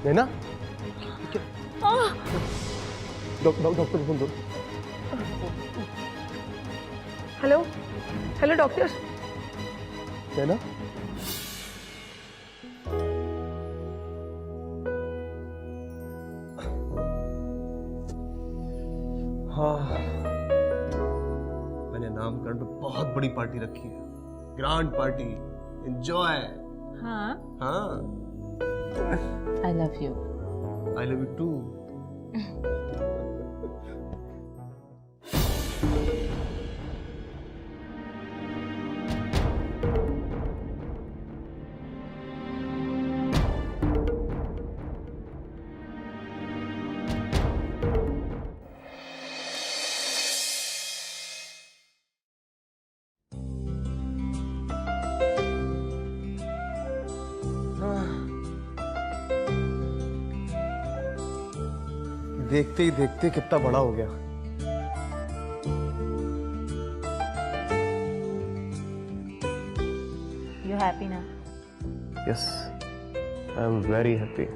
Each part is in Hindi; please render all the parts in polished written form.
नैना डॉक्टर फोन दो। Hello hello doctor. नैना हाँ, मैंने नामकरण पे बहुत बड़ी पार्टी रखी है, ग्रैंड पार्टी, एंजॉय। हाँ, हाँ, I love you. I love you too. देखते ही देखते कितना बड़ा हो गया। You happy now? Yes, I am very happy.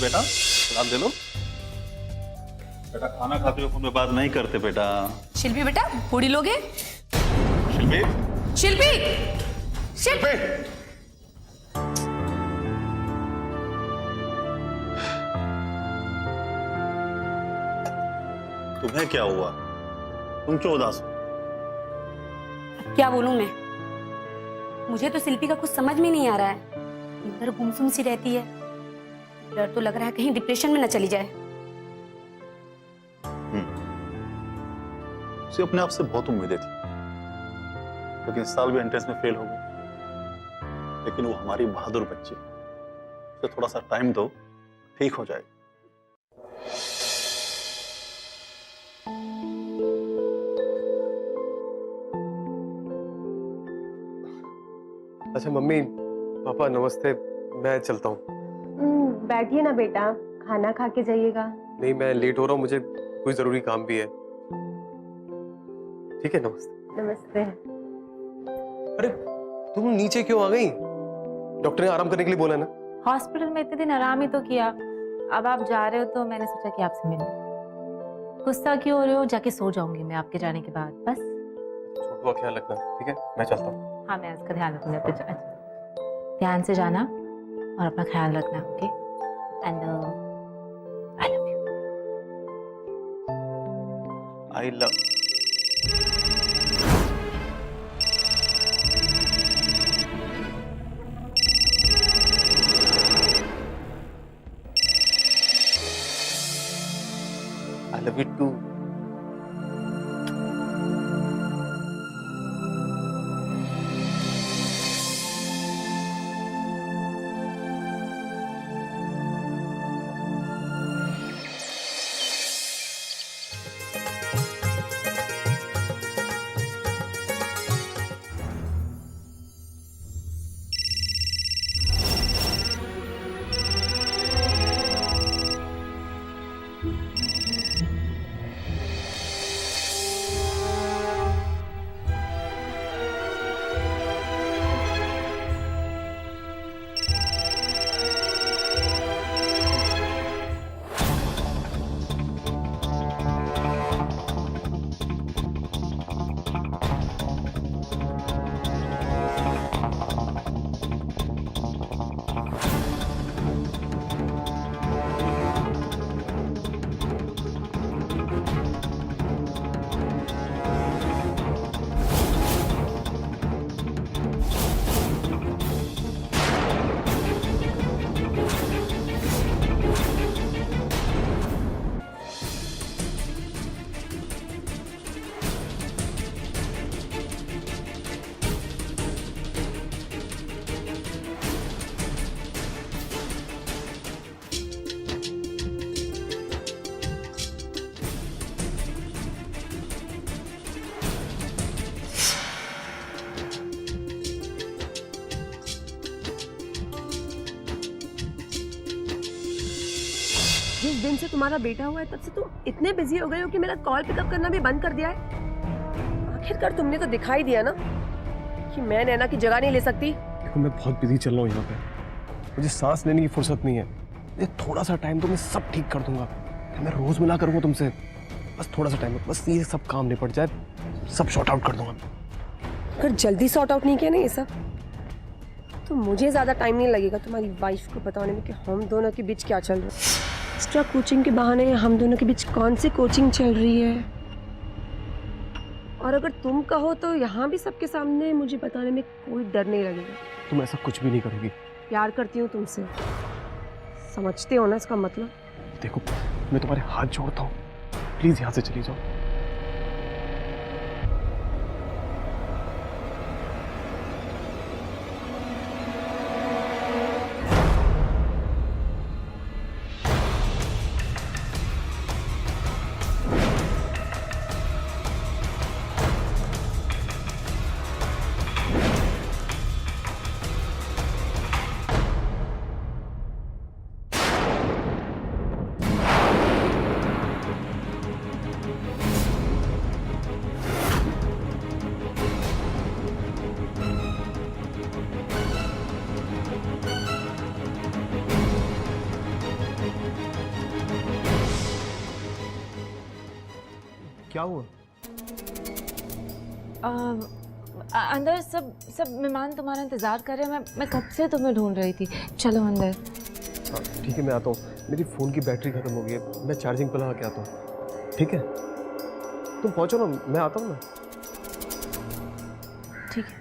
बेटा सलाद दे लो। बेटा खाना खाते हुए फोन में बात नहीं करते बेटा। शिल्पी बेटा पूड़ी लोगे? शिल्पी शिल्पी शिल्पी तुम्हें क्या हुआ? तुम क्यों उदास हो? क्या बोलूं मैं, मुझे तो शिल्पी का कुछ समझ में नहीं आ रहा है। इधर गुमसुम सी रहती है, डर तो लग रहा है कहीं डिप्रेशन में न चली जाए। उसे अपने आप से बहुत उम्मीदें थी, लेकिन इस साल भी एंट्रेंस में फेल हो गई। लेकिन वो हमारी बहादुर बच्ची है, उसे थोड़ा सा टाइम दो, ठीक हो जाएगी। अच्छा मम्मी पापा नमस्ते, मैं चलता हूँ। बैठिए ना बेटा, खाना खा के जाइएगा। नहीं मैं लेट हो रहा हूँ, मुझे कोई जरूरी काम भी है। ठीक है, नमस्ते। नमस्ते। अरे तुम नीचे क्यों आ गई? डॉक्टर ने आराम करने के लिए बोला ना। हॉस्पिटल में इतने दिन आराम ही तो किया, अब आप जा रहे हो तो मैंने सोचा कि आपसे मिल लूं। गुस्सा क्यों हो रहे हो? जाके सो जाऊंगी मैं आपके जाने के बाद, बस। छोटू का ख्याल रखना, ठीक है? मैं चलता हूँ। हाँ मैं उसका ध्यान रखूंगी। अपने ध्यान से जाना और अपना ख्याल रखना, okay? And I love you. I love I love you too. जिस दिन से तुम्हारा बेटा हुआ है तब से तुम इतने बिजी हो गए हो कि मेरा कॉल पिकअप करना भी बंद कर दिया है। आखिरकार तुमने तो दिखाई दिया ना कि मैं नैना की जगह नहीं ले सकती। देखो मैं बहुत बिजी चल रहा हूँ यहाँ पे, मुझे सांस लेने की फुर्सत नहीं है। मुझे थोड़ा सा टाइम दो, मैं सब ठीक कर दूंगा। मैं रोज मिला करूँगा तुमसे, बस थोड़ा सा टाइम दो, बस ये सब काम निपट जाए, सब शॉर्ट आउट कर दूंगा। अगर जल्दी सॉर्ट आउट नहीं किया ना ये सब तो मुझे ज्यादा टाइम नहीं लगेगा तुम्हारी वाइफ को बताने में कि हम दोनों के बीच क्या चल रहा है। एक्स्ट्रा कोचिंग के बहाने हम दोनों के बीच कौन सी कोचिंग चल रही है, और अगर तुम कहो तो यहाँ भी सबके सामने मुझे बताने में कोई डर नहीं लगेगा। तुम ऐसा कुछ भी नहीं करोगी। प्यार करती हूँ तुमसे, समझते हो ना इसका मतलब। देखो मैं तुम्हारे हाथ जोड़ता हूँ, प्लीज यहाँ से चली जाओ। क्या हुआ? अंदर सब मेहमान तुम्हारा इंतजार कर रहे हैं। मैं कब से तुम्हें ढूंढ रही थी। चलो अंदर। हाँ, ठीक है मैं आता हूँ। मेरी फ़ोन की बैटरी खत्म हो गई है, मैं चार्जिंग पर लगा के आता हूँ। ठीक है तुम पहुँचो ना, मैं आता हूँ ना। ठीक है।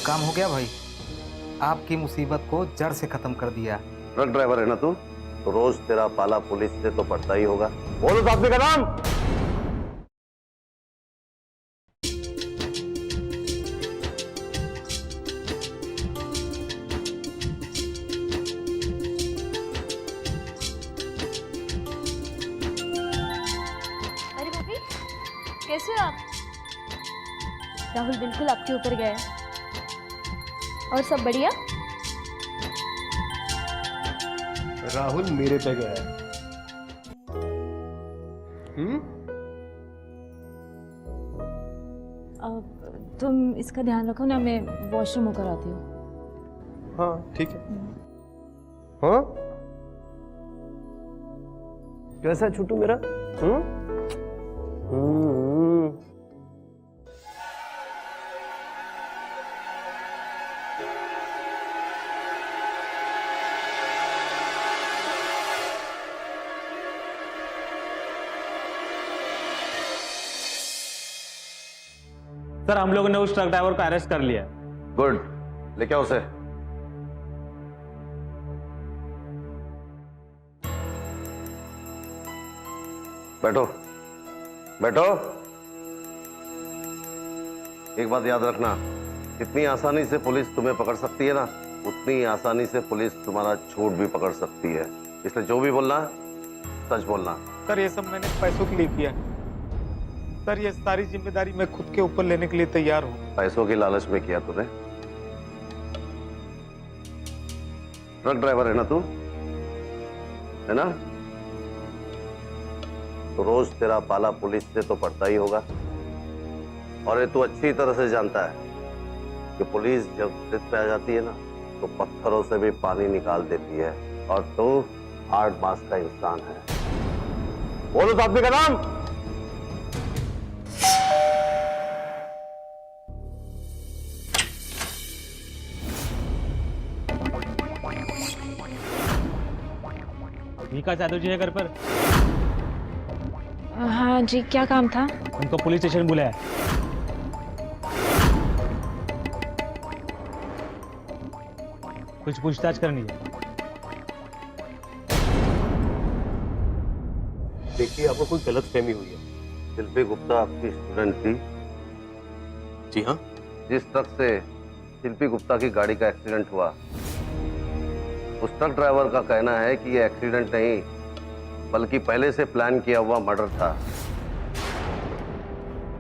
काम हो गया भाई, आपकी मुसीबत को जड़ से खत्म कर दिया। ट्रक ड्राइवर है ना तू, तो रोज तेरा पाला पुलिस से तो पड़ता ही होगा। बोलो उस आदमी का नाम। अरे भाभी कैसे हो आप? राहुल बिल्कुल आपके ऊपर गया है। और सब बढ़िया? राहुल मेरे पे गया है। तुम इसका ध्यान रखो ना, मैं वॉशरूम होकर आती हूँ। हाँ ठीक है। हाँ कैसा है छोटू मेरा? सर हम लोगों ने उस ट्रक ड्राइवर को अरेस्ट कर लिया। गुड, लेके आओ उसे। बैठो बैठो। एक बात याद रखना, जितनी आसानी से पुलिस तुम्हें पकड़ सकती है ना, उतनी आसानी से पुलिस तुम्हारा झूठ भी पकड़ सकती है। इसलिए जो भी बोलना सच बोलना। सर ये सब मैंने पैसों के लिए किया। सर ये सारी जिम्मेदारी मैं खुद के ऊपर लेने के लिए तैयार हूँ। पैसों की लालच में किया तूने? ट्रक ड्राइवर है ना तू, है ना? तो रोज तेरा पाला पुलिस से तो पड़ता ही होगा। और ये तू अच्छी तरह से जानता है कि पुलिस जब जिद पे आ जाती है ना, तो पत्थरों से भी पानी निकाल देती है। और तू हार्ड मास का इंसान है। बोलो उस आदमी का नाम। विकास यादव जी है घर पर? हाँ जी, क्या काम था? उनको पुलिस स्टेशन बुलाया। कुछ पूछताछ करनी है। देखिए, आपको कोई गलत फहमी हुई है। शिल्पी गुप्ता आपकी स्टूडेंट थी? जी हाँ। जिस ट्रक से शिल्पी गुप्ता की गाड़ी का एक्सीडेंट हुआ, उस ट्रक ड्राइवर का कहना है कि यह एक्सीडेंट नहीं बल्कि पहले से प्लान किया हुआ मर्डर था,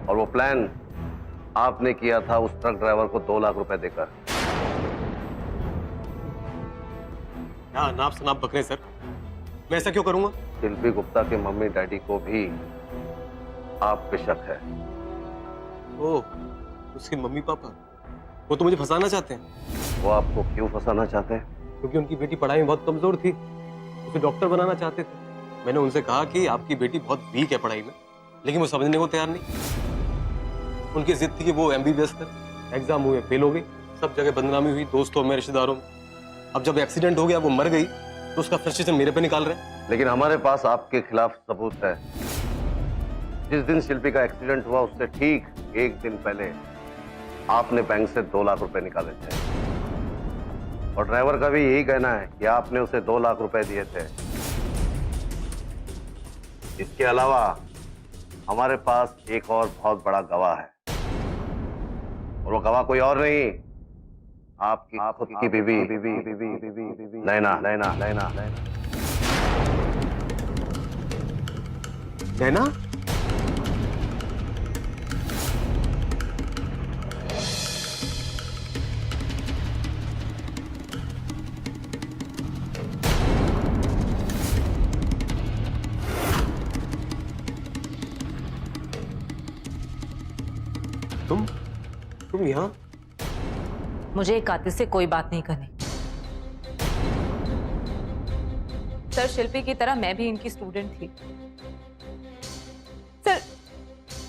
और वो प्लान आपने किया था उस ट्रक ड्राइवर को 2 लाख रुपए देकर। क्या नाप शनाप बकरे सर, मैं ऐसा क्यों करूंगा? शिल्पी गुप्ता के मम्मी डैडी को भी आप पे शक है। ओह, उसके मम्मी पापा, वो तो मुझे फंसाना चाहते हैं। वो आपको क्यों फंसाना चाहते हैं? क्योंकि उनकी बेटी पढ़ाई में बहुत कमजोर थी, उसे डॉक्टर बनाना चाहते थे। मैंने उनसे कहा कि आपकी बेटी बहुत वीक है पढ़ाई में, लेकिन वो समझने को तैयार नहीं। उनकी जिद थी कि वो MBBS कर। एग्जाम हुए, फेल हो गई, सब जगह बदनामी हुई, दोस्तों में, रिश्तेदारों में। अब जब एक्सीडेंट हो गया, वो मर गई, तो उसका फ्रस्ट्रेशन मेरे पे निकाल रहे हैं। लेकिन हमारे पास आपके खिलाफ सबूत है। जिस दिन शिल्पी का एक्सीडेंट हुआ उससे ठीक 1 दिन पहले आपने बैंक से 2 लाख रुपए निकाले थे, और ड्राइवर का भी यही कहना है कि आपने उसे 2 लाख रुपए दिए थे। इसके अलावा हमारे पास एक और बहुत बड़ा गवाह है, और वो गवाह कोई और नहीं, आपकी खुद की बीवी नैना। नैना? तुम यहाँ? मुझे एक कातिल से कोई बात नहीं करनी। सर, शिल्पी की तरह मैं भी इनकी स्टूडेंट थी। सर,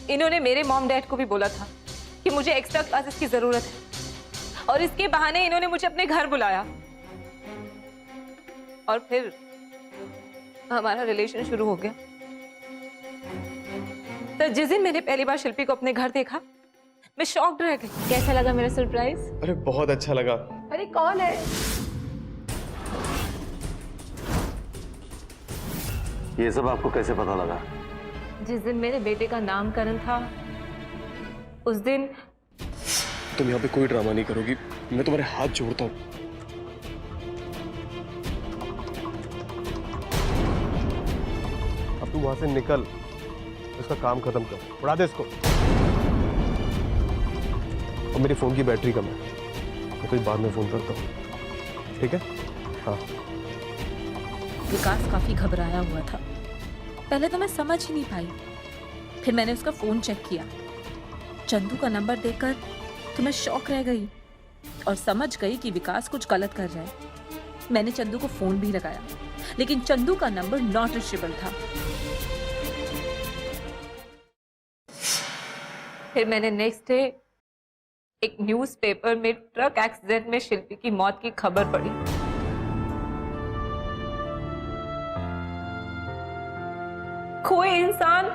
इन्होंने मेरे मॉम डैड को भी बोला था कि मुझे एक्स्ट्रा क्लासेस की जरूरत है, और इसके बहाने इन्होंने मुझे अपने घर बुलाया, और फिर हमारा रिलेशन शुरू हो गया। सर, जिस दिन मैंने पहली बार शिल्पी को अपने घर देखा, मैं शॉक्ड रह गई। कैसा लगा मेरा सरप्राइज? अरे बहुत अच्छा लगा। अरे कौन है? ये सब आपको कैसे पता लगा? जिस दिन मेरे बेटे का नामकरण था, उस दिन। तुम यहाँ पे कोई ड्रामा नहीं करोगी, मैं तुम्हारे हाथ जोड़ता हूँ। अब तू वहां से निकल, इसका काम खत्म कर, उड़ा दे इसको। और मेरी फोन की बैटरी कम है, मैं तुझे बाद में फोन करता हूँ, ठीक है? हाँ। विकास काफी घबराया हुआ था। पहले तो मैं समझ ही नहीं पाई, फिर मैंने उसका फोन चेक किया। चंदू का नंबर देखकर तो मैं शॉक रह गई और समझ गई कि विकास कुछ गलत कर रहा है। मैंने चंदू को फोन भी लगाया, लेकिन चंदू का नंबर नॉट रीचेबल था। फिर मैंने नेक्स्ट डे एक न्यूज़पेपर में ट्रक एक्सीडेंट में शिल्पी की मौत की खबर पढ़ी। कोई इंसान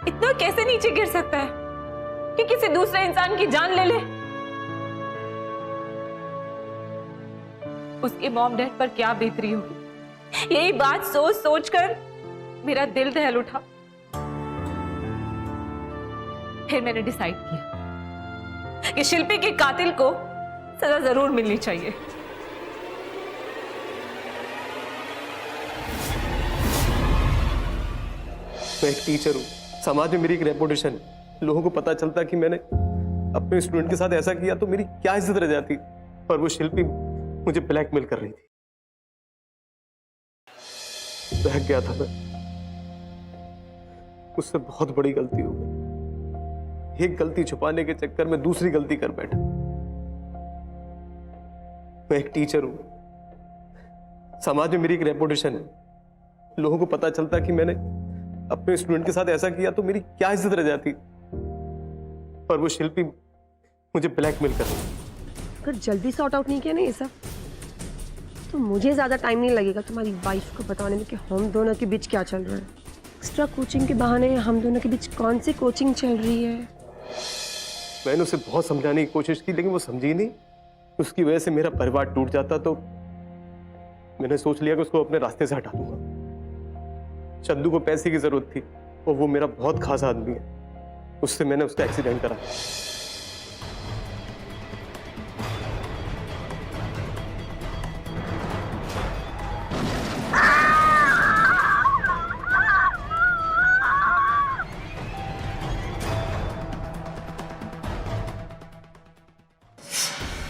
इतना कैसे नीचे गिर सकता है कि किसी दूसरे इंसान की जान ले ले? उसके मॉम डैड पर क्या बीत रही होगी, यही बात सोच सोच कर मेरा दिल दहल उठा। फिर मैंने डिसाइड किया कि शिल्पी के कातिल को सजा जरूर मिलनी चाहिए। मैं एक टीचर हूँ, समाज में मेरी एक रेपुटेशन, लोगों को पता चलता कि मैंने अपने स्टूडेंट के साथ ऐसा किया तो मेरी क्या इज्जत रह जाती। पर वो शिल्पी मुझे ब्लैकमेल कर रही थी, बहक गया था मैं। मुझसे बहुत बड़ी गलती हो गई। एक गलती छुपाने के चक्कर में दूसरी गलती कर बैठा। मैं एक टीचर हूं, समाज में मेरी एक रेपुटेशन है, लोगों को पता चलता कि मैंने अपने स्टूडेंट के साथ ऐसा किया तो मेरी क्या इज्जत रह जाती। पर वो शिल्पी मुझे ब्लैकमेल कर रही। अगर जल्दी सॉर्ट आउट नहीं किया ना ये सब, तो मुझे ज़्यादा टाइम नहीं लगेगा तुम्हारी वाइफ को बताने में कि हम दोनों के बीच क्या चल रहा है। एक्स्ट्रा कोचिंग के बहाने हम दोनों के बीच कौन सी कोचिंग चल रही है। मैंने उसे बहुत समझाने की कोशिश की लेकिन वो समझी नहीं। उसकी वजह से मेरा परिवार टूट जाता तो मैंने सोच लिया कि उसको अपने रास्ते से हटा दूंगा। चंदू को पैसे की जरूरत थी और वो मेरा बहुत खास आदमी है, उससे मैंने उसका एक्सीडेंट करा।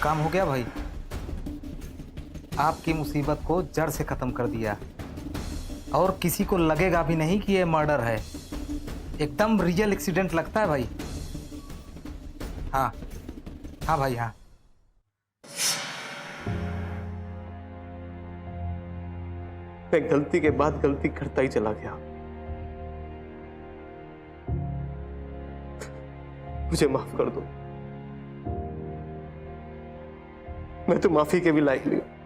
काम हो गया भाई, आपकी मुसीबत को जड़ से खत्म कर दिया और किसी को लगेगा भी नहीं कि ये मर्डर है। एकदम रियल एक्सीडेंट लगता है भाई। हाँ हाँ भाई हाँ। मैं गलती के बाद गलती करता ही चला गया। मुझे माफ कर दो, मैं तो माफी के भी लायक नहीं हूं।